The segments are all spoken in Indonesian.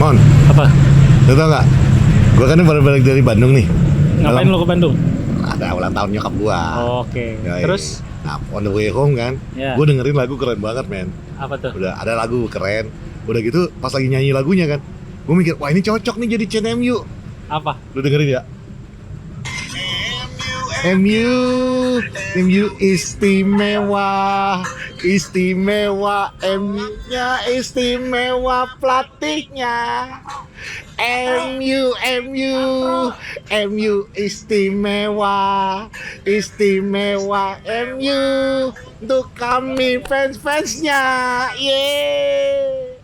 Mon, Apa? lu tau gak? Gue kan baru balik dari Bandung nih. Ngapain lo ke Bandung? Ada ulang tahun nyokap gua. Oke. Yoi. Terus? Nah, on the way home kan, Ya. gue dengerin lagu keren banget, men. Apa tuh? Udah ada lagu keren. Udah gitu, pas lagi nyanyi lagunya kan, gue mikir, wah ini cocok nih jadi CNMU. Apa? Lu dengerin ya? MU istimewa, istimewa, MU-nya istimewa, pelatihnya. MU istimewa, istimewa, MU untuk kami fans-fansnya, yeay.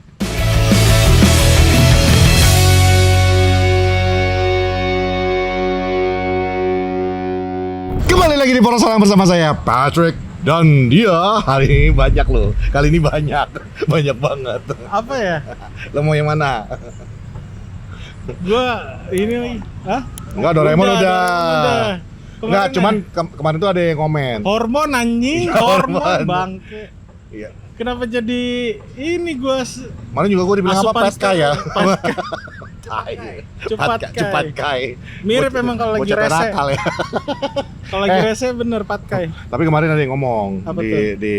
Kembali lagi di Poros Salam bersama saya Patrick dan dia hari ini banyak loh. Kali ini banyak banget. Apa ya? Lo mau yang mana? Gua ini lagi. Hah? Enggak, Doraemon udah. Doraemon Enggak, Kemarin cuman ya? kemarin tuh ada yang komen. Hormon anjing, Hormon. hormon bangke. Iya. Kenapa jadi ini gua Kemarin juga gue dibilang apa? Asupan Petka ya. Petka. Cepat Cepat kai. kai. Mirip emang kalau lagi Bocah rese. nakal ya. Kalau lagi rese bener patkai. Tapi kemarin ada yang ngomong Apa di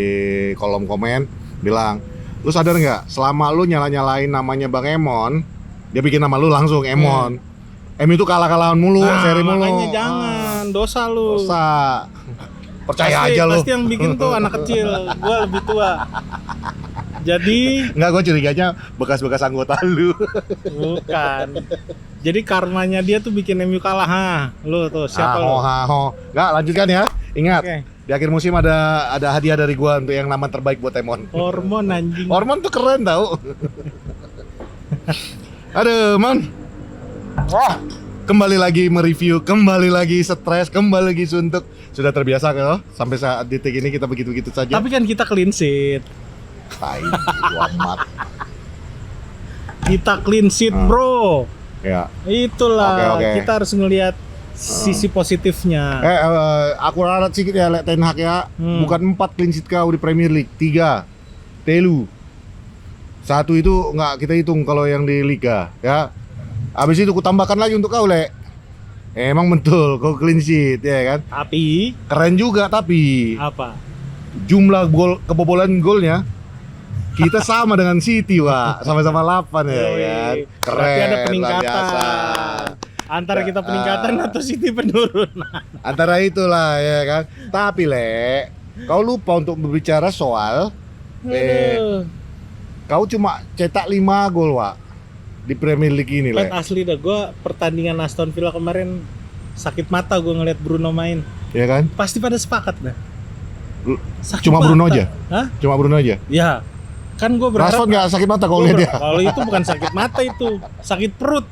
kolom komen bilang, lu sadar nggak selama lu nyalain namanya Bang Emon, dia bikin nama lu langsung Emon. itu kalah-kalahan mulu, seri mulu. Makanya jangan, dosa lu. Dosa. Percaya aja lu. Pasti yang bikin tuh anak kecil, gua lebih tua. Jadi Enggak, gue curiganya bekas-bekas anggota lu. bukan. Jadi karmanya dia tuh bikin MU kalah. Lu tuh siapa lu? Enggak, lanjutkan ya. Ingat, Oke. di akhir musim ada hadiah dari gua untuk yang nama terbaik buat Emon. Hormon anjing. Hormon tuh keren tau. Aduh, Man. Wah, kembali lagi mereview, kembali lagi stres, kembali lagi suntuk. Sudah terbiasa kan? Sampai saat detik ini kita begitu-begitu saja. Tapi kan kita clean sheet. Tai, amat. Kita clean sheet, Bro. Ya. Itulah, Oke. kita harus ngelihat sisi positifnya. Aku ralat sedikit ya, Ten Hag ya. Bukan 4 clean sheet kau di Premier League, 3. Telu. 1 itu nggak kita hitung kalau yang di Liga, ya. Habis itu kutambahkan lagi untuk kau, Le. Emang betul, kau clean sheet, ya kan? Tapi Keren juga, tapi apa? jumlah gol kebobolan golnya kita sama dengan City, Wak. Sama-sama 8 ya Yoi. kan? Keren, Berarti ada luar peningkatan. biasa. Antara kita peningkatan atau City penurunan. Antara itulah ya kan. Tapi Le, kau lupa untuk berbicara soal Aduh. kau cuma cetak 5 gol, Wak, di Premier League ini, Le. Pet asli dah, gue pertandingan Aston Villa kemarin sakit mata gue ngeliat Bruno main. Ya kan? Pasti pada sepakat dah. Sakit Cuma Bruno mata. aja? Hah? Cuma Bruno aja? Ya. Kan gue berharap Rashford nggak sakit mata kau Gua lihat ya? kalau itu bukan sakit mata, itu sakit perut.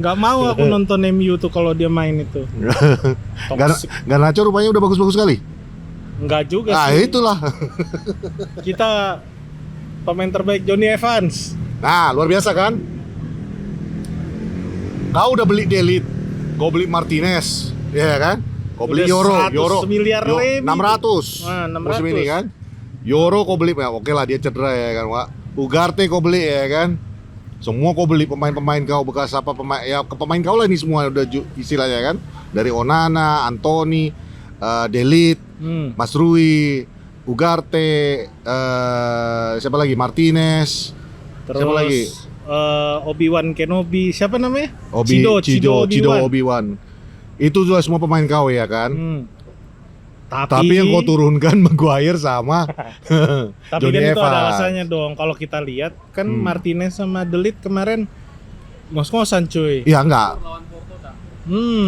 Nggak mau aku nonton MU tuh kalau dia main itu. Toxic. Garnacho rupanya udah bagus-bagus sekali. Nggak juga Nah, sih. itulah. Kita pemain terbaik Johnny Evans. Nah, luar biasa kan? Kau udah beli Delite, kau beli Martinez, ya kan? Kau beli Udah Euro, 100 miliar lebih. 600. Nah, 600. Musim ini kan? Euro kau beli, ya oke lah dia cedera ya kan, Wak. Ugarte kau beli ya kan? Semua kau beli pemain-pemain kau bekas apa pemain ya ke pemain kau lah ini semua udah istilahnya kan? Dari Onana, Anthony, Delite, Mas Rui, Ugarte, siapa lagi? Martinez. Terus Siapa lagi? Obi-Wan Kenobi, siapa namanya? Cido Obi-Wan. Obi-Wan. Itu sudah semua pemain kau ya kan? Tapi yang kau turunkan Maguire sama tapi Johnny kan itu ada Evans. alasannya dong. Kalau kita lihat kan Martinez sama Delite kemarin ngos-ngosan cuy. Ya enggak.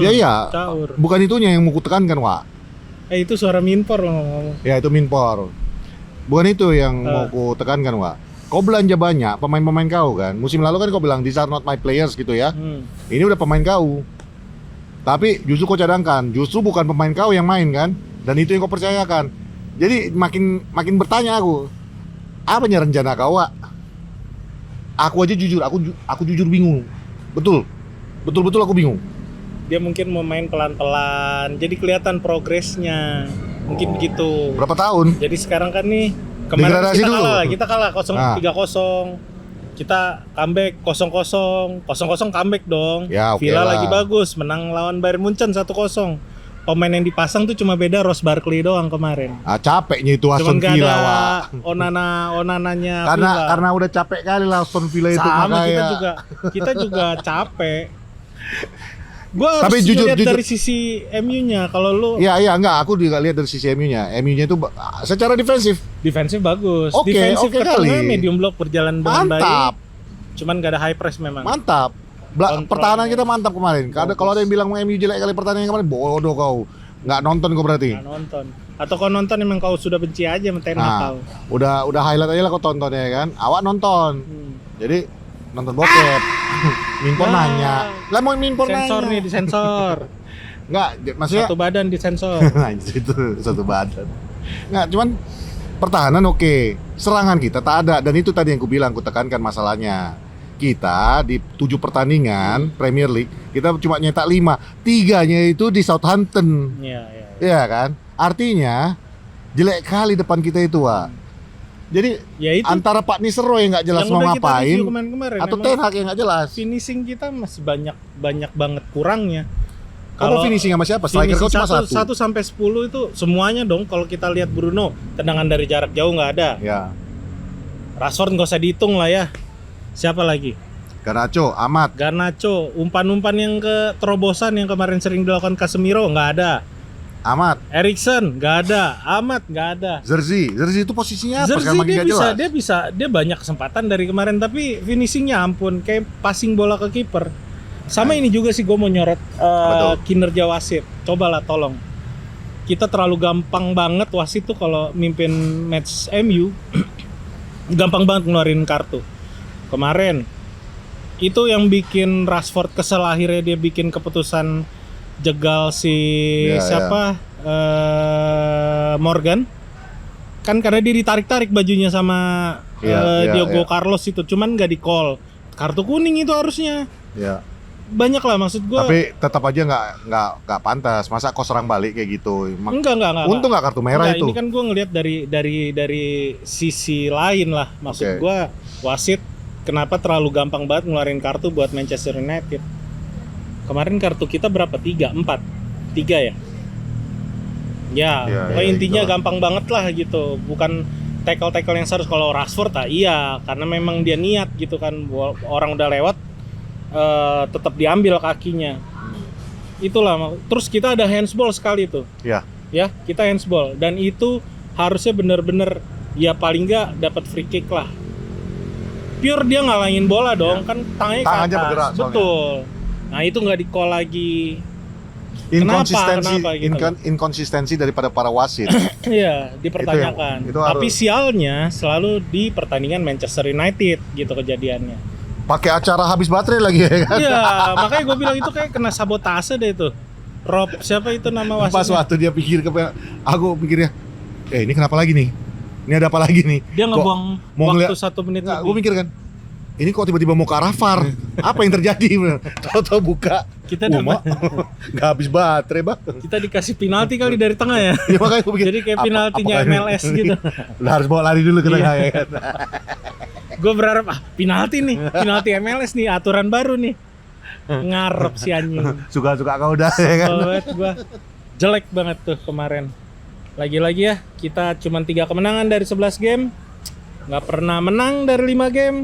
Iya. Caur. Bukan itunya yang mau kutekankan, Wak. Itu suara Minpor loh ngomong. Ya itu Minpor. Bukan itu yang mau kutekankan, Wak. Kau belanja banyak pemain-pemain kau kan. Musim lalu kan kau bilang these are not my players gitu ya. Ini udah pemain kau. Tapi justru kau cadangkan, justru bukan pemain kau yang main kan. Dan itu yang kau percayakan. Jadi makin bertanya aku, apanya rencana kau, Wak? Aku aja jujur, aku jujur bingung. Betul aku bingung. Dia mungkin mau main pelan-pelan, jadi kelihatan progresnya. Mungkin begitu. Berapa tahun? Jadi sekarang kan nih kemarin Degradasi dulu. kita kalah 3-0. kita comeback 0-0 comeback dong. Ya, oke Villa lah. lagi bagus, menang lawan Bayern Munchen 1-0. Pemain yang dipasang tuh cuma beda Ross Barkley doang kemarin. Capeknya itu Cuman Aston gak Villa, ada Wak. Onananya Villa. Karena udah capek kali lah Aston Villa itu Sama makanya. kita juga capek. Gua Tapi harus jujur- lihat jujur. dari sisi MU-nya. Kalau lu Iya enggak, aku juga lihat dari sisi MU-nya. MU-nya itu secara defensif defensif bagus. Oke, Defensif oke ke tengah, kali. medium block berjalan dengan mantap. baik. Cuman gak ada high press memang. Mantap. Kontrolnya. Pertahanan kita mantap kemarin. Kalau ada yang bilang MU jelek kali pertandingan kemarin, bodoh kau. Nggak nonton kau berarti. Nggak nonton. Atau kau nonton emang kau sudah benci aja sama Ten Hag kau. Udah highlight aja lah kau tonton ya kan. Awak nonton. Jadi nonton bokep. Minpon Nah. nanya. Lah mau Minpon nanya. Sensor nih disensor. Enggak, maksudnya Satu badan disensor. anjir itu satu badan. Nggak, cuman pertahanan oke. Serangan kita tak ada dan itu tadi yang ku bilang, ku tekankan masalahnya. Kita di 7 pertandingan Premier League kita cuma nyetak 5, 3-nya itu di Southampton. Iya. Iya kan? Artinya jelek kali depan kita itu, Wak. Jadi Ya itu antara Pak Nisero yang nggak jelas yang mau udah kita ngapain review kemarin-kemarin. atau Emang Ten Hag yang nggak jelas. finishing kita masih banyak banget kurangnya. Kalau finishing sama siapa? Striker kau cuma satu 1. sampai 10 itu semuanya dong. Kalau kita lihat Bruno, tendangan dari jarak jauh nggak ada. Ya. Rashford nggak usah dihitung lah ya. Siapa lagi? Garnacho, Amat. Garnacho, umpan-umpan yang ke terobosan yang kemarin sering dilakukan Casemiro nggak ada. Amat. Erikson nggak ada. Amat nggak ada. Zerzi itu posisinya apa? Zerzi Sekarang makin dia nggak jelas. dia banyak kesempatan dari kemarin tapi finishingnya ampun kayak passing bola ke kiper. Sama ini juga sih gue mau nyorot Betul. kinerja wasit. Cobalah tolong. Kita terlalu gampang banget wasit tuh kalau mimpin match MU gampang banget ngeluarin kartu. Kemarin itu yang bikin Rashford kesel, akhirnya dia bikin keputusan jegal si Ya, siapa Morgan kan karena dia ditarik-tarik bajunya sama Diogo Carlos itu, cuman nggak di call kartu kuning itu harusnya. Ya. Banyak lah maksud gua. Tapi tetap aja nggak pantas. Masa kau serang balik kayak gitu? Enggak. Untung nggak kartu merah Enggak, itu. ini kan gua ngelihat dari sisi lain lah. Maksud Oke. gua wasit kenapa terlalu gampang banget ngeluarin kartu buat Manchester United. Kemarin kartu kita berapa? 3 ya? Ya, pokoknya intinya itulah. gampang banget lah gitu. Bukan tackle yang serius. Kalau Rashford iya, karena memang dia niat gitu kan. Orang udah lewat tetap diambil kakinya. Itulah. Terus kita ada handsball sekali tuh. Ya. Ya, kita handsball dan itu harusnya bener-bener ya paling nggak dapat free kick lah. Pure dia ngalangin bola dong, kan tangannya ke Tangannya atas. bergerak soalnya. Betul. Nah, itu nggak di-call lagi. Inkonsistensi Kenapa gitu? inkonsistensi daripada para wasit. Iya, dipertanyakan. Itu Tapi harus. sialnya selalu di pertandingan Manchester United gitu kejadiannya. Pakai acara habis baterai lagi ya kan? Iya, makanya gue bilang itu kayak kena sabotase deh itu. Rob, siapa itu nama Pas wasitnya? waktu dia pikir aku pikirnya, ini kenapa lagi nih? Ini ada apa lagi nih? Dia Kok ngebuang mau waktu ngeliat- 1 menit Nggak, gue lebih. mikir kan, ini kok tiba-tiba mau ke arah VAR? Apa yang terjadi? Tahu-tahu buka, Kita Uma, nggak habis baterai bang. Kita dikasih penalti kali dari tengah ya. Ya, makanya gue pikir, Jadi kayak apa- penaltinya apakah ini- MLS gitu. Udah harus bawa lari dulu ke tengah ya kan? Gue berharap penalti nih, penalti MLS nih, aturan baru nih. Ngarep si anjing. Suka-suka kau udah ya kan? Banget gua. Jelek banget tuh kemarin. Lagi-lagi ya, kita cuma 3 kemenangan dari 11 game. Nggak pernah menang dari 5 game.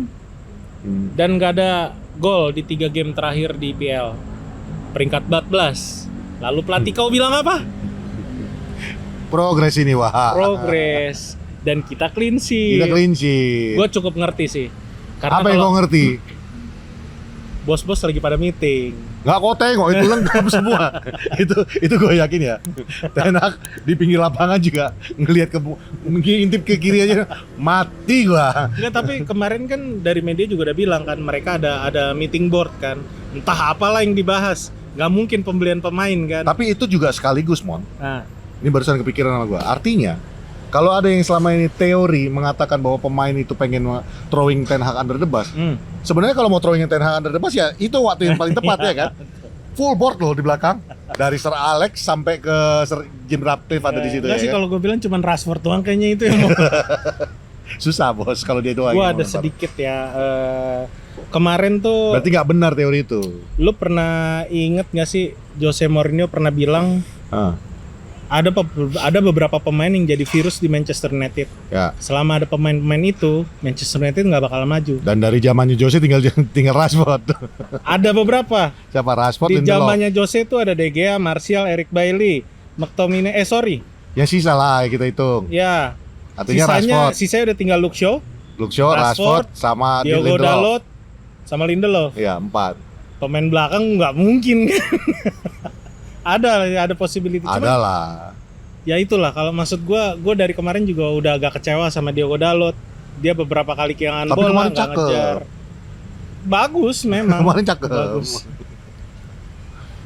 Dan nggak ada gol di 3 game terakhir di IPL. Peringkat 14. Lalu pelatih kau bilang apa? Progres ini wah. Progres. Dan kita clean sheet. Kita clean sheet. Gue cukup ngerti sih. Karena Apa yang kalau kau ngerti? bos-bos lagi pada meeting. Nggak kau tengok itu lengkap semua. itu gue yakin ya. Ten Hag di pinggir lapangan juga ngelihat ngintip ke kiri aja mati gua. Enggak, tapi kemarin kan dari media juga udah bilang kan mereka ada meeting board kan. Entah apalah yang dibahas. Nggak mungkin pembelian pemain kan. Tapi itu juga sekaligus Mon. Nah, Ini barusan kepikiran sama gua. Artinya kalau ada yang selama ini teori mengatakan bahwa pemain itu pengen throwing Ten Hag under the bus, sebenarnya kalau mau throwing Ten Hag under the bus ya itu waktu yang paling tepat ya kan. Full board loh di belakang dari Sir Alex sampai ke Sir Jim Ratcliffe ada di situ enggak ya. sih kan? kalau gue bilang cuman Rashford doang kayaknya itu yang mau. Susah bos kalau dia doang. Gua yang ada mau sedikit ya. Kemarin tuh berarti nggak benar teori itu. lu pernah inget gak sih Jose Mourinho pernah bilang Ah, ada beberapa pemain yang jadi virus di Manchester United. ya. Selama ada pemain-pemain itu, Manchester United nggak bakal maju. Dan dari zamannya Jose tinggal Rashford. Ada beberapa. Siapa Rashford? Di Lindelof. zamannya Jose itu ada De Gea, Martial, Eric Bailey, McTominay. Ya sisa lah kita hitung. Ya. Artinya Rashford, Sisanya udah tinggal Luke Shaw, Luke Shaw, Rashford, sama Diogo Lindelof. Dalot, sama Lindelof. Ya 4. Pemain belakang nggak mungkin kan. ada possibility. Cuman, Ada lah. ya itulah kalau maksud gue dari kemarin juga udah agak kecewa sama Diogo Dalot. Dia beberapa kali kehilangan Tapi bola kemarin nggak cakep. ngejar. Bagus memang. Kemarin cakep. Bagus.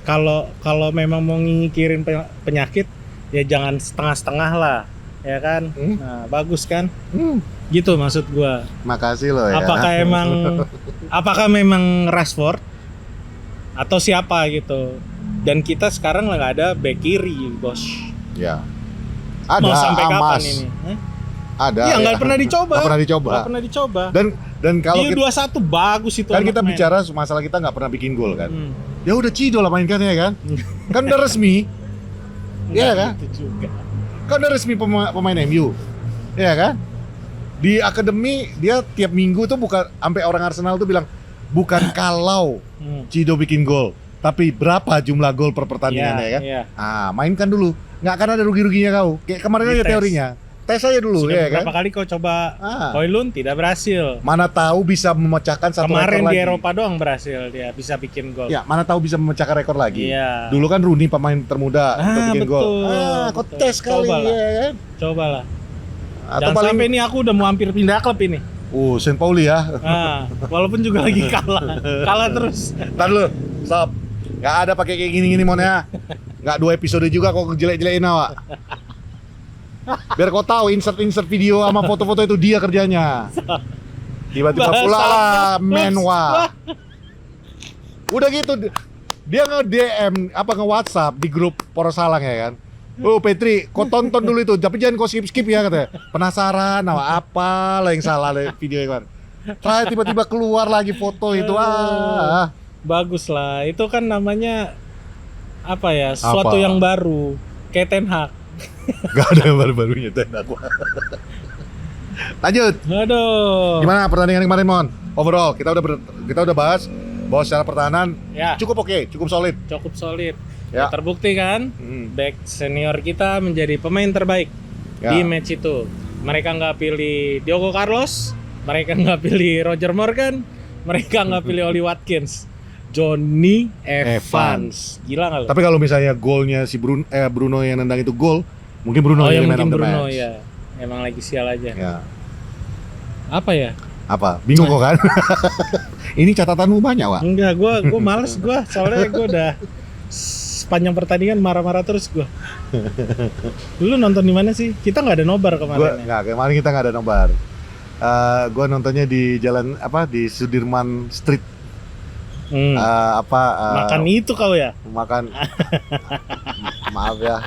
Kalau memang mau ngikirin penyakit ya jangan setengah-setengah lah, ya kan? Nah, bagus kan? Gitu maksud gue. Makasih loh ya. Apakah memang Rashford atau siapa gitu? Dan kita sekarang nggak ada back kiri, bos. Ya. Ada Mau sampai Amas. kapan ini? Ada. Iya nggak pernah dicoba. Nggak pernah dicoba. Nggak pernah dicoba. Dan kalau Di kita, 21 bagus itu. kan anak kita main. bicara masalah kita nggak pernah bikin gol kan. Hmm. Ya udah Cido lah mainkan ya kan. Kan udah resmi. Iya Nggak kan? gitu juga. Kan udah resmi pemain MU. Iya kan? Di akademi dia tiap minggu tuh bukan sampai orang Arsenal tuh bilang bukan kalau Cido bikin gol, tapi berapa jumlah gol per pertandingan Iya, ya kan? iya. Mainkan dulu. Nggak akan ada rugi-ruginya kau. Kayak kemarin aja Dites. teorinya. Tes aja dulu Sudah ya kan. beberapa kali kau coba Ah. Højlund tidak berhasil. Mana tahu bisa memecahkan satu Kemarin rekor di lagi. Eropa doang berhasil dia bisa bikin gol. Ya, mana tahu bisa memecahkan rekor lagi. Iya. Dulu kan Rooney pemain termuda untuk bikin gol. Kau betul. tes kali Cobalah. ya kan. Cobalah. Atau Jangan paling sampai ini aku udah mau hampir pindah klub ini. Saint Pauli ya. Nah, walaupun juga lagi kalah terus. Ntar lu, stop. Nggak ada pakai kayak gini-gini mon ya. Nggak 2 episode juga kok jelek-jelekin awak. Biar kau tahu insert video sama foto-foto itu dia kerjanya. Tiba-tiba Bahasa pula lah apa? menwa. Udah gitu dia nge-DM nge-WhatsApp di grup Poros Salang ya kan. Oh Petri, kau tonton dulu itu, tapi jangan kau skip-skip ya katanya. Penasaran, apa lah yang salah dari video itu. Tiba-tiba keluar lagi foto itu. Bagus lah. Itu kan namanya apa ya? Sesuatu Apa? yang baru. Kayak Ten Hag. Gak ada yang baru-barunya tenda gua. Lanjut. Aduh. Gimana pertandingan kemarin Mon? Overall kita udah bahas bahwa secara pertahanan Ya, cukup oke, cukup solid. cukup solid. Ya. Terbukti kan? Back senior kita menjadi pemain terbaik Ya. di match itu. Mereka nggak pilih Diogo Carlos, mereka nggak pilih Roger Morgan, mereka nggak pilih Oli Watkins, Johnny Evans. Gila nggak lu? Tapi kalau misalnya golnya si Bruno yang nendang itu gol, mungkin Bruno Oh ya yang man mungkin of the Bruno match. ya. Emang lagi sial aja. Ya. Apa ya? Apa? Bingung kok kan? Ini catatanmu banyak, Wak. Enggak, gua males soalnya gua udah sepanjang pertandingan marah-marah terus gua. Lu nonton di mana sih? Kita nggak ada nobar kemarin. Kemarin kita nggak ada nobar. Gua nontonnya di jalan di Sudirman Street. Makan itu kau ya? Makan. Maaf ya.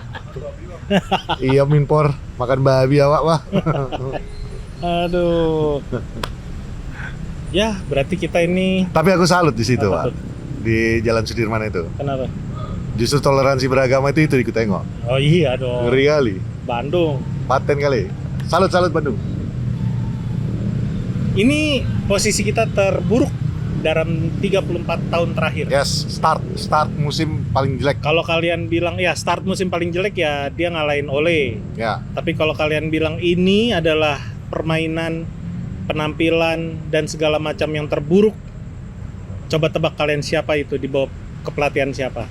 Iya Minpor, makan babi awak wah. Aduh. Ya, berarti kita ini Tapi aku salut di situ, Apa Pak. tuh? Di Jalan Sudirman itu. kenapa? Justru toleransi beragama itu ikut tengok. Oh iya dong. Ngeri kali. Bandung. Paten kali. Salut Bandung. Ini posisi kita terburuk dalam 34 tahun terakhir. Yes, start musim paling jelek. Kalau kalian bilang ya start musim paling jelek ya dia ngalahin Ole. Ya. Tapi kalau kalian bilang ini adalah permainan, penampilan dan segala macam yang terburuk, coba tebak kalian siapa itu di bawah kepelatihan siapa?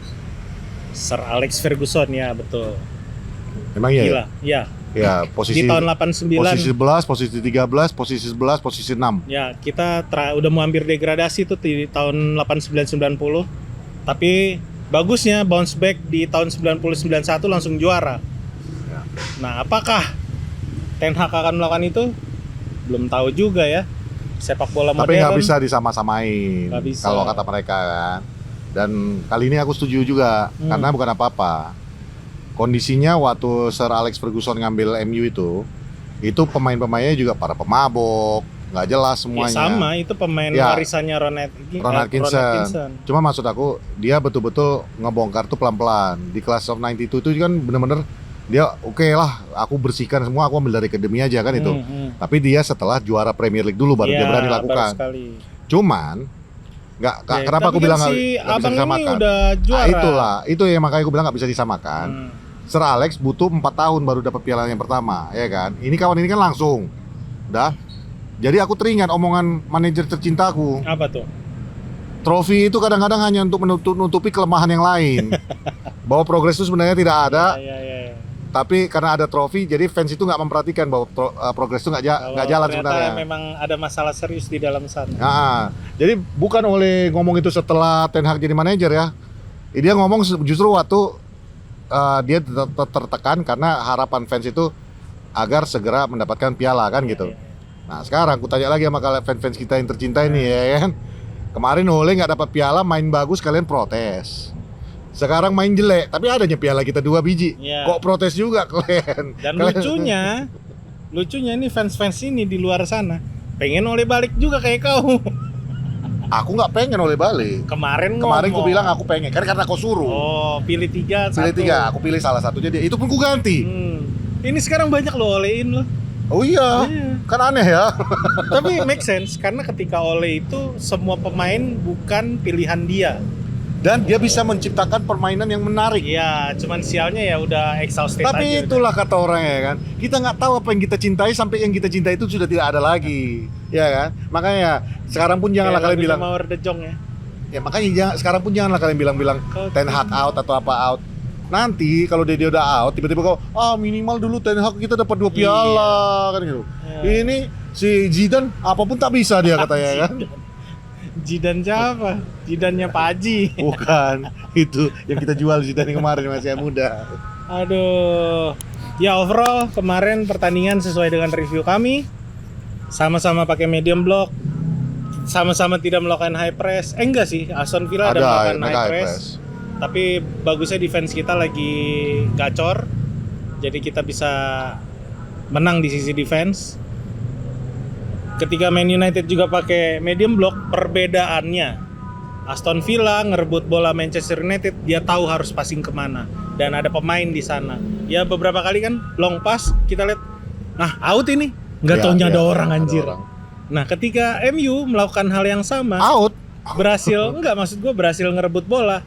Sir Alex Ferguson ya betul. Memang iya. Gila, ya. Ya, posisi Di tahun 89. posisi 11, posisi 13, posisi 11, posisi 6. Ya, kita udah mau hampir degradasi tuh di tahun 89-90. Tapi bagusnya bounce back di tahun 90-91 langsung juara. Ya. Nah, apakah Ten Hag akan melakukan itu? Belum tahu juga ya. Sepak bola Tapi modern. nggak bisa disama-samain Nggak bisa. kalau kata mereka kan. Dan kali ini aku setuju juga karena bukan apa-apa. Kondisinya waktu Sir Alex Ferguson ngambil MU itu itu pemain-pemainnya juga para pemabok, nggak jelas Ya semuanya. sama, itu pemain Ya. warisannya Ron Ron Atkinson. Cuma maksud aku dia betul-betul ngebongkar tuh pelan-pelan. Di Class of 92 itu kan bener-bener dia oke lah, aku bersihkan semua, aku ambil dari akademi aja kan itu. Tapi dia setelah juara Premier League dulu baru dia berani lakukan. Cuman kenapa aku bilang nggak bisa abang disamakan? ini udah juara. Itulah, itu yang makanya aku bilang nggak bisa disamakan. Sir Alex butuh 4 tahun baru dapat piala yang pertama, ya kan? Ini kawan ini kan langsung, udah. Jadi aku teringat omongan manajer tercintaku. Apa tuh? Trofi itu kadang-kadang hanya untuk menutupi kelemahan yang lain. Bahwa progres itu sebenarnya tidak ada. Ya. Tapi karena ada trofi, jadi fans itu nggak memperhatikan bahwa progres itu nggak jalan sebenarnya. Memang ada masalah serius di dalam sana. Nah, jadi bukan oleh ngomong itu setelah Ten Hag jadi manajer ya. Dia ngomong justru waktu dia tertekan karena harapan fans itu agar segera mendapatkan piala kan gitu. Nah sekarang aku tanya lagi sama fans kita yang tercinta ini ya kan. Kemarin Ole nggak dapat piala, main bagus kalian protes. Sekarang main jelek, tapi adanya piala kita 2 biji. Kok protes juga kalian? Dan lucunya nih fans-fans ini di luar sana pengen Ole balik juga kayak kau. Aku nggak pengen Ole balik. Kemarin aku bilang aku pengen, karena kau suruh. Oh, pilih 3. Pilih 3, aku pilih salah satunya dia. Itu pun ku ganti. Ini sekarang banyak lo Olein lo. Oh iya, kan aneh ya. Tapi make sense, karena ketika Ole itu semua pemain bukan pilihan dia. Dan dia bisa menciptakan permainan yang menarik. Iya, cuman sialnya ya udah exhausted aja. Tapi itulah kata orang ya kan. Kita nggak tahu apa yang kita cintai sampai yang kita cintai itu sudah tidak ada lagi. Ya kan? Makanya sekarang pun janganlah kalian bilang Mawar De Jong ya. Ya makanya sekarang pun janganlah kalian bilang Ten Hag out atau apa out. Nanti kalau dia udah out, tiba-tiba kau minimal dulu Ten Hag kita dapat 2 piala kan gitu. Ini si Zidane apapun tak bisa dia katanya kan. Zidane siapa? Zidane-nya Pak Haji. Bukan, itu yang kita jual Zidane kemarin masih muda. Aduh. Ya overall kemarin pertandingan sesuai dengan review kami. Sama-sama pakai medium block. Sama-sama tidak melakukan high press. Enggak sih, Aston Villa ada melakukan high press. Tapi bagusnya defense kita lagi gacor. Jadi kita bisa menang di sisi defense. Ketika Man United juga pakai medium block, perbedaannya Aston Villa ngerebut bola Manchester United, dia tahu harus passing kemana dan ada pemain di sana. Ya beberapa kali kan long pass kita lihat, out ini nggak taunya ada orang anjir. Nah ketika MU melakukan hal yang sama, out berhasil maksud gue berhasil ngerebut bola,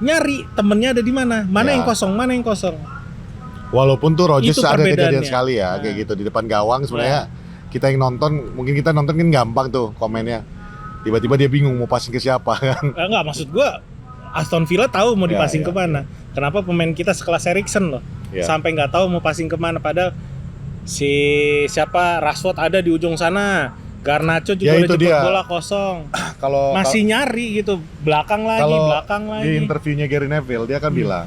nyari temennya ada di mana yang kosong. Walaupun tuh Rodgers Itu ada kejadian perbedaannya. sekali ya kayak gitu di depan gawang sebenarnya. Kita yang nonton, mungkin kita nonton kan gampang tuh komennya. Tiba-tiba dia bingung mau passing ke siapa kan. Enggak, maksud gua Aston Villa tahu mau dipassing kemana. Kenapa pemain kita sekelas Eriksen loh sampai nggak tahu mau passing kemana, padahal si Rashford ada di ujung sana, Garnacho juga udah jemput bola kosong. Masih nyari gitu, belakang lagi. Di interviewnya Gary Neville dia kan bilang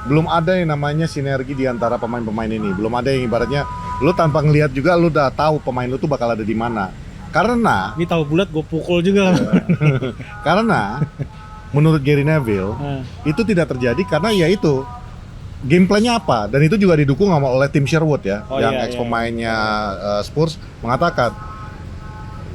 belum ada yang namanya sinergi di antara pemain-pemain ini. Belum ada yang ibaratnya lu tanpa ngelihat juga lu udah tahu pemain lu tuh bakal ada di mana. Karena ini tahu bulat gue pukul juga lah. Karena menurut Gary Neville itu tidak terjadi karena ya itu gameplaynya apa, dan itu juga didukung oleh Tim Sherwood ya, yang ex pemainnya Spurs mengatakan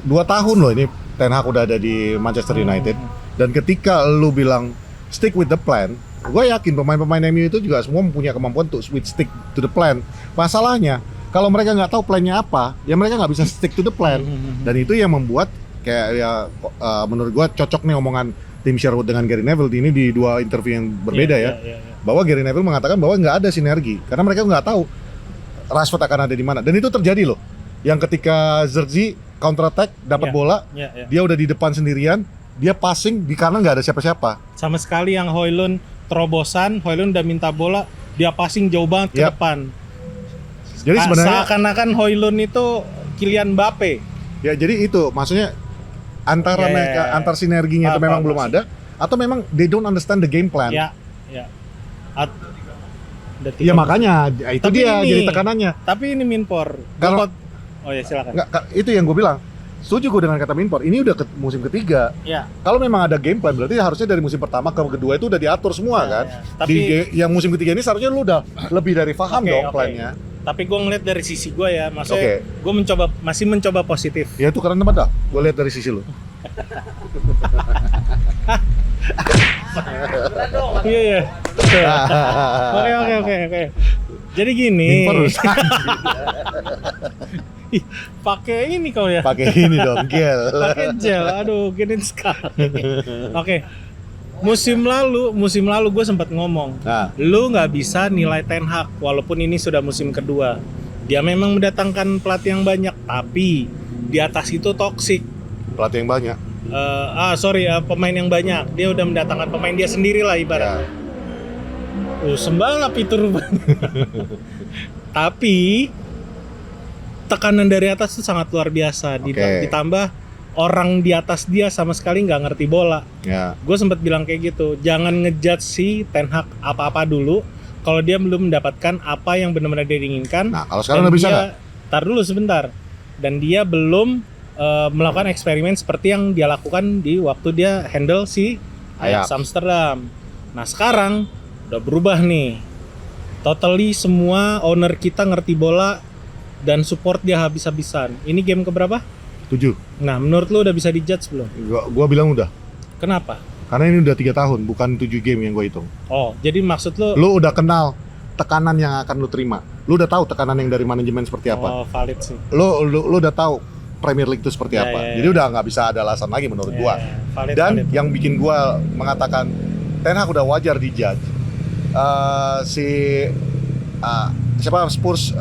2 tahun loh ini Ten Hag udah ada di Manchester United, dan ketika lu bilang stick with the plan, gue yakin pemain-pemain MU itu juga semua mempunyai kemampuan untuk stick to the plan. Masalahnya kalau mereka nggak tahu plannya apa, ya mereka nggak bisa stick to the plan, dan itu yang membuat kayak menurut gue cocok nih omongan Tim Sherwood dengan Gary Neville ini di 2 interview yang berbeda bahwa Gary Neville mengatakan bahwa nggak ada sinergi karena mereka nggak tahu Rashford akan ada di mana, dan itu terjadi loh. Yang ketika Zerzi counter attack dapat bola, dia udah di depan sendirian, dia passing di kanan nggak ada siapa-siapa sama sekali. Yang Højlund terobosan, Højlund udah minta bola, dia passing jauh banget ke depan. Jadi sebenarnya seakan-akan Højlund itu Kylian Mbappe. Ya jadi itu maksudnya antara mereka antar sinerginya itu memang belum ada, atau memang they don't understand the game plan. Ya makanya itu tapi dia jadi tekanannya. Tapi ini Minpor. Silakan. Itu yang gue bilang. Setuju gue dengan kata Minpor. Ini udah musim ketiga. Kalau memang ada game plan, berarti harusnya dari musim pertama ke kedua itu udah diatur semua kan. Tapi yang musim ketiga ini seharusnya lu udah lebih dari paham dong plannya. Tapi gue ngeliat dari sisi gue ya, Oke. maksudnya gue masih mencoba positif. Ya itu keren banget dah. Gue lihat dari sisi lu. Iya ya. Oke. Jadi gini. Ih, pakai ini kau ya. Pakai ini dong, gel. Pakai gel. Aduh, gini sekali. Oke. Musim lalu gue sempat ngomong, Nah. lu nggak bisa nilai Ten Hag walaupun ini sudah musim kedua. Dia memang mendatangkan pelatih yang banyak, tapi di atas itu toksik. Pelatih yang banyak. Pemain yang banyak. Dia udah mendatangkan pemain dia sendiri lah ibarat. Sembalap itu rupanya. Tapi tekanan dari atas itu sangat luar biasa. Ditambah orang di atas dia sama sekali nggak ngerti bola. Ya. Gue sempat bilang kayak gitu, jangan ngejudge si Ten Hag apa-apa dulu kalau dia belum mendapatkan apa yang benar-benar dia inginkan. Nah, kalau sekarang udah bisa nggak? Tar dulu sebentar. Dan dia belum melakukan eksperimen seperti yang dia lakukan di waktu dia handle si Ajax Amsterdam. Nah sekarang udah berubah nih. Totally semua owner kita ngerti bola dan support dia habis-habisan. Ini game keberapa? 7. Nah, menurut lu udah bisa dijudge belum? Gua bilang udah. Kenapa? Karena ini udah 3 tahun, bukan 7 game yang gue hitung. Oh, jadi maksud lu Lu udah kenal tekanan yang akan lu terima. Lu udah tahu tekanan yang dari manajemen seperti apa. Oh, valid sih. Lu udah tahu Premier League itu seperti apa. Jadi udah nggak bisa ada alasan lagi menurut gua. Valid. Yang bikin gua mengatakan Ten Hag udah wajar dijudge. Siapa Spurs?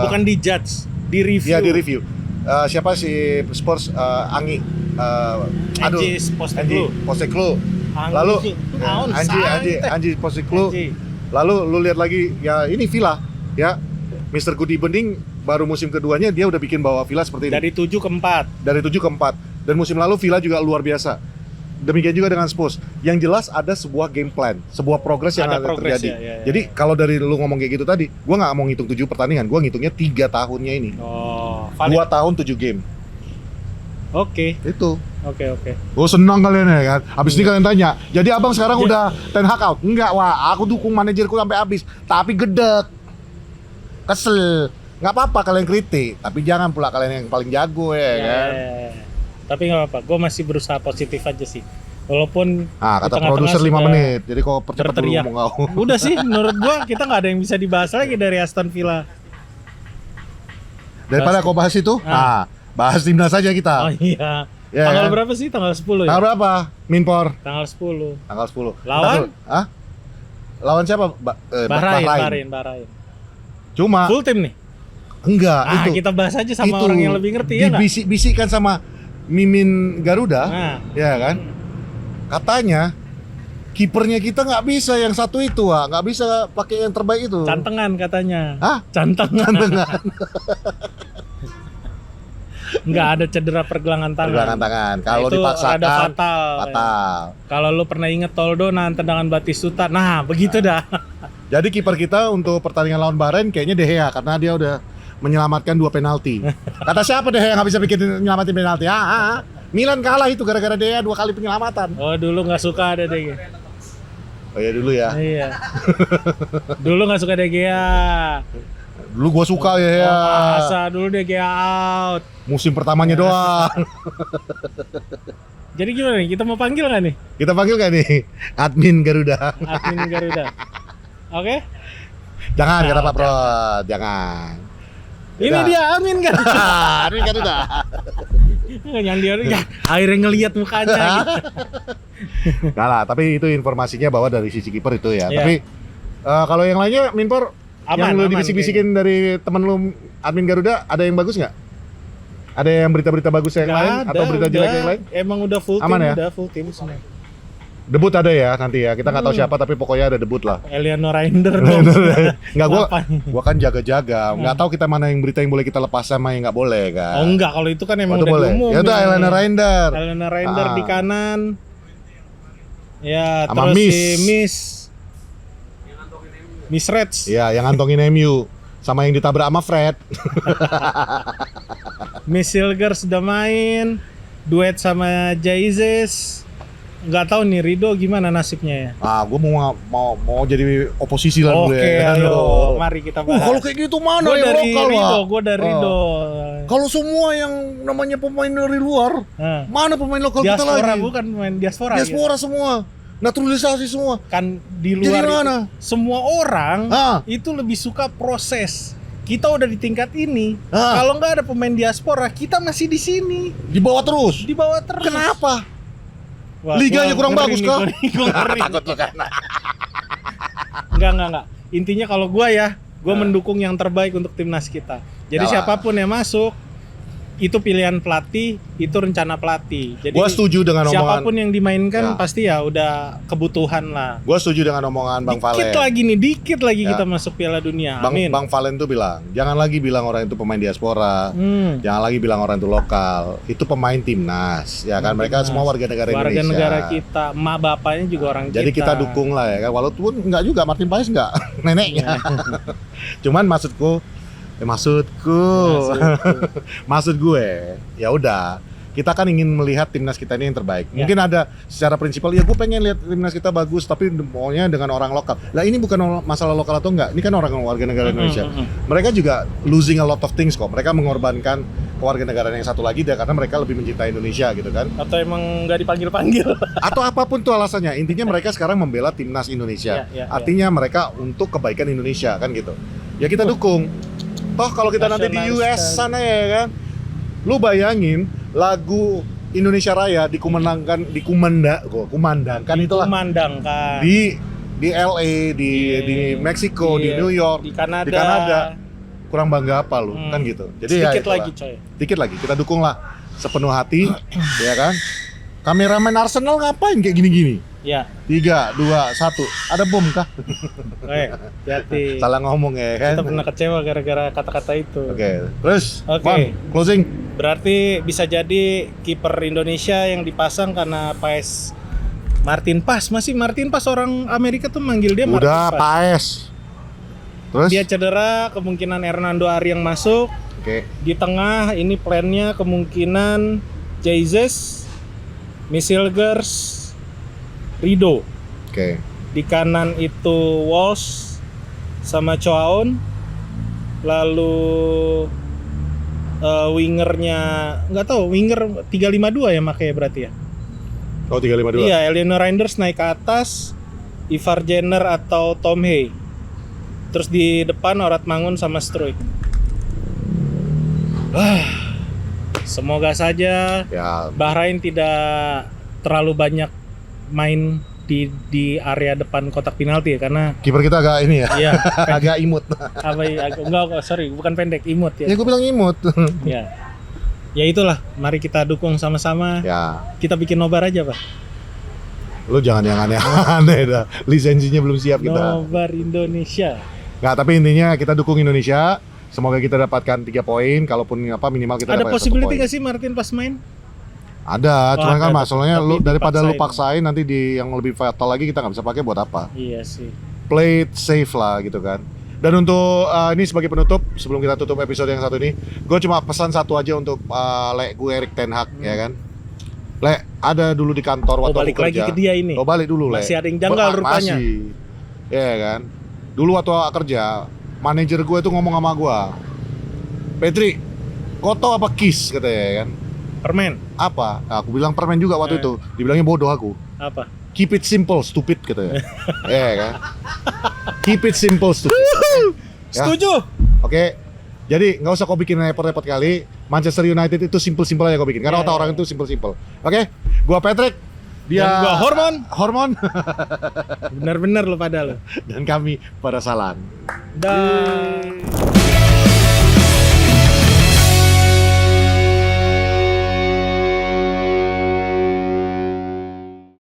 Bukan dijudge, di review. Iya, di review. Siapa si Spurs Angi Anji Postecoglou. Lalu Anji Postecoglou. Lalu lu lihat lagi ya ini Villa ya. Mr. Good Evening baru musim keduanya dia udah bikin bawa Villa seperti ini. Dari 7 ke 4. Dari 7 ke 4. Dan musim lalu Villa juga luar biasa. Demikian juga dengan Spurs. Yang jelas ada sebuah game plan, sebuah progres yang ada terjadi. Ya. Jadi kalau dari lu ngomong kayak gitu tadi, gua nggak mau ngitung 7 pertandingan, gua ngitungnya 3 tahunnya ini. Oh, 2 tahun 7 game. Oke. Itu. Oke. Oh senang kalian ya kan. Habis ini kalian tanya, jadi abang sekarang udah Ten Hag out? Enggak, wah aku dukung manajerku sampai habis. Tapi gedek, kesel. Nggak apa-apa kalian kritik, tapi jangan pula kalian yang paling jago ya kan. Tapi nggak apa-apa, gue masih berusaha positif aja sih. Walaupun kata produser 5 menit, jadi kok percepat dulu ngomong kau. Udah sih, menurut gue kita nggak ada yang bisa dibahas lagi dari Aston Villa. Daripada kau bahas itu, bahas timnas saja kita. Oh iya. Ya, tanggal kan? berapa sih? Tanggal 10 ya? Tanggal berapa? Minpor? Tanggal 10. Tanggal 10. Lawan? Lawan siapa? Bahrain. Cuma full tim nih? Enggak, itu. Kita bahas aja sama orang yang lebih ngerti ya enggak? Dibisik-bisikkan sama Mimin Garuda, ya kan? Katanya kipernya kita nggak bisa yang satu itu, nggak bisa pakai yang terbaik itu. Cantengan katanya. Cantengan. Nggak ada cedera pergelangan tangan. Kalau dipaksakan ada fatal. Kalau lu pernah inget Toldo nahan tendangan Batistuta, nah begitu dah. Jadi kiper kita untuk pertandingan lawan Bahrain kayaknya De Gea karena dia udah menyelamatkan 2 penalti. Kata siapa De Gea nggak bisa bikin nyelamatin penalti? Milan kalah itu gara-gara De Gea 2 kali penyelamatan. Oh dulu nggak suka ada De Gea. Oh ya dulu ya. Iya. Dulu nggak suka De Gea. Dulu gua suka ya. Masa dulu De Gea out. Musim pertamanya doang. Jadi gimana nih? Kita mau panggil nggak nih? Kita panggil nggak nih? Admin Garuda. Oke? Jangan kata Pak Prot, jangan. Ini dia Admin Garuda. Admin Garuda. Yang dia akhirnya ngelihat mukanya gitu. Nggak lah, tapi itu informasinya bahwa dari sisi kiper itu ya. Yeah. Tapi kalau yang lainnya Minpor yang lu dibisik-bisikin dari temen lu Admin Garuda ada yang bagus nggak? Ada yang berita-berita bagus yang lain atau berita jelek yang lain? Emang udah full aman tim, ya? udah full tim semua. Debut ada ya nanti ya. Kita nggak tahu siapa tapi pokoknya ada debut lah. Eleanor Reinder dong. Nggak, gua kan jaga-jaga. Nggak tahu kita mana yang berita yang boleh kita lepas sama yang nggak boleh kan. Oh enggak, kalau itu kan emang udah boleh. umum. Ya udah Eleanor Reinder. Eleanor Reinder di kanan. Ya, sama terus Miss Reds. Ya, yang ngantongin MU. Sama yang ditabrak sama Fred. Miss Silger sudah main. Duet sama Jesus. nggak tahu nih Rido gimana nasibnya ya. Gue mau jadi oposisi lah dulu Oke, ya. ayo, Aduh. mari kita bahas. Kalau kayak gitu mana Gue yang dari lokal, Rido, Wak? gue dari Rido. Kalau semua yang namanya pemain dari luar, mana pemain lokal kita Diaspora lagi? bukan pemain diaspora. Diaspora semua, naturalisasi semua. Kan di Jadi luar mana? semua orang Ah. itu lebih suka proses. Kita udah di tingkat ini. Ah. Kalau nggak ada pemain diaspora, kita masih di sini. Di bawah terus. Di bawah terus. Kenapa? Wah, Liganya gua kurang ngeri bagus nih, kah? gua ngeri. Takut lu kan. Enggak. Intinya kalau gua ya, gua mendukung yang terbaik untuk timnas kita. Jadi Yalah. siapapun yang masuk, itu pilihan pelatih, itu rencana pelatih. Jadi Gua setuju dengan omongan. siapapun yang Ya. dimainkan pasti ya udah kebutuhan lah. Gue setuju dengan omongan Bang Valen. Dikit lagi Ya. kita masuk Piala Dunia. Bang Amin. Valen tuh bilang, jangan lagi bilang orang itu pemain diaspora, jangan lagi bilang orang itu lokal, itu pemain timnas, ya kan? Mereka Timnas. semua warga negara Warga Indonesia. negara kita, emak bapaknya juga orang Jadi kita dukung lah ya kan, walaupun enggak juga Martin Paes enggak neneknya. Cuman maksud gue, ya udah, kita kan ingin melihat timnas kita ini yang terbaik. Ya. Mungkin ada secara prinsipal, ya gue pengen lihat timnas kita bagus, tapi maunya dengan orang lokal. Lah ini bukan masalah lokal atau enggak, ini kan orang warga negara Indonesia. Mereka juga losing a lot of things kok. Mereka mengorbankan keluarga negara yang satu lagi karena mereka lebih mencintai Indonesia gitu kan. Atau emang nggak dipanggil-panggil. Atau apapun tuh alasannya, intinya mereka sekarang membela timnas Indonesia. Ya. Artinya mereka untuk kebaikan Indonesia kan gitu. Ya kita dukung. Toh kalau kita nanti di Nasionalis US sana ya kan, lu bayangin lagu Indonesia Raya dikumandangkan itulah Kumandangkan. di LA, di Meksiko, di New York, di Kanada. kurang bangga apa lu kan gitu. Jadi Sedikit ya lagi coy. dikit lagi kita dukung lah sepenuh hati ya kan. Kameramen Arsenal ngapain kayak gini-gini? Ya. 3, 2, 1. Ada bom kah? Hati-hati. Salah ngomong ya kan. Kita pernah kecewa gara-gara kata-kata itu. Oke. Terus, Oke. Bang, closing. Berarti bisa jadi kiper Indonesia yang dipasang karena Paes Martin Paes. Masih Martin Paes, orang Amerika tuh manggil dia Martin Udah, Paes. Paes. Terus? Dia cedera, kemungkinan Hernando Ari yang masuk. Oke. Di tengah ini plannya kemungkinan Jesus, Misilgers, Rido. Oke. Di kanan itu Walsh sama Choaon. Lalu wingernya nggak tahu, winger 352 ya makanya berarti ya. Oh, 352. Iya, Eleanor Reinders naik ke atas, Ivar Jenner atau Tom Hay. Terus di depan Orat Mangun sama Struijk. Semoga saja Ya, Bahrain tidak terlalu banyak main di area depan kotak penalti ya, karena kiper kita agak ini ya. ya Agak imut. enggak sorry, bukan pendek, imut Ya ya. gue bilang imut. Ya. Ya itulah, mari kita dukung sama-sama. Ya, Kita bikin nobar aja, Pak. lu jangan yang aneh-aneh dah. Lisensinya belum siap kita. Nobar Indonesia. Nggak, tapi intinya kita dukung Indonesia. Semoga kita dapatkan 3 poin, kalaupun apa minimal kita Ada dapat 1 possibility poin. nggak sih Martin pas main? Ada, Oh, cuman kan ada. masalahnya Tapi lu daripada lu paksain dipaksain. nanti di yang lebih fatal lagi kita nggak bisa pakai buat apa. Iya sih. Play it safe lah gitu kan. Dan untuk ini sebagai penutup, sebelum kita tutup episode yang satu ini, gue cuma pesan satu aja untuk Le, gue Erik Ten Hag ya kan. Le, ada dulu di kantor waktu Balik aku lagi kerja. ke dia ini. Oh, balik dulu Le. Masih ada yang janggal rupanya. Masih. Ya kan. Dulu waktu aku kerja, manajer gue tuh ngomong sama gue, Petri, koto apa kiss katanya ya kan. Permen. Apa? Nah, aku bilang permen juga waktu itu. Dibilangnya bodoh aku. Apa? Keep it simple, stupid katanya. Iya kan? Keep it simple, stupid. Ya. Setuju. Oke. Jadi nggak usah kau bikin repot-repot kali. Manchester United itu simple-simple aja kau bikin. Karena Ya, otak ya. orang itu simple-simple. Oke. Gua Patrick. Dia Dan gua Hormon. Hormon. Bener-bener lo pada lo. Dan kami pada Salang. Dah.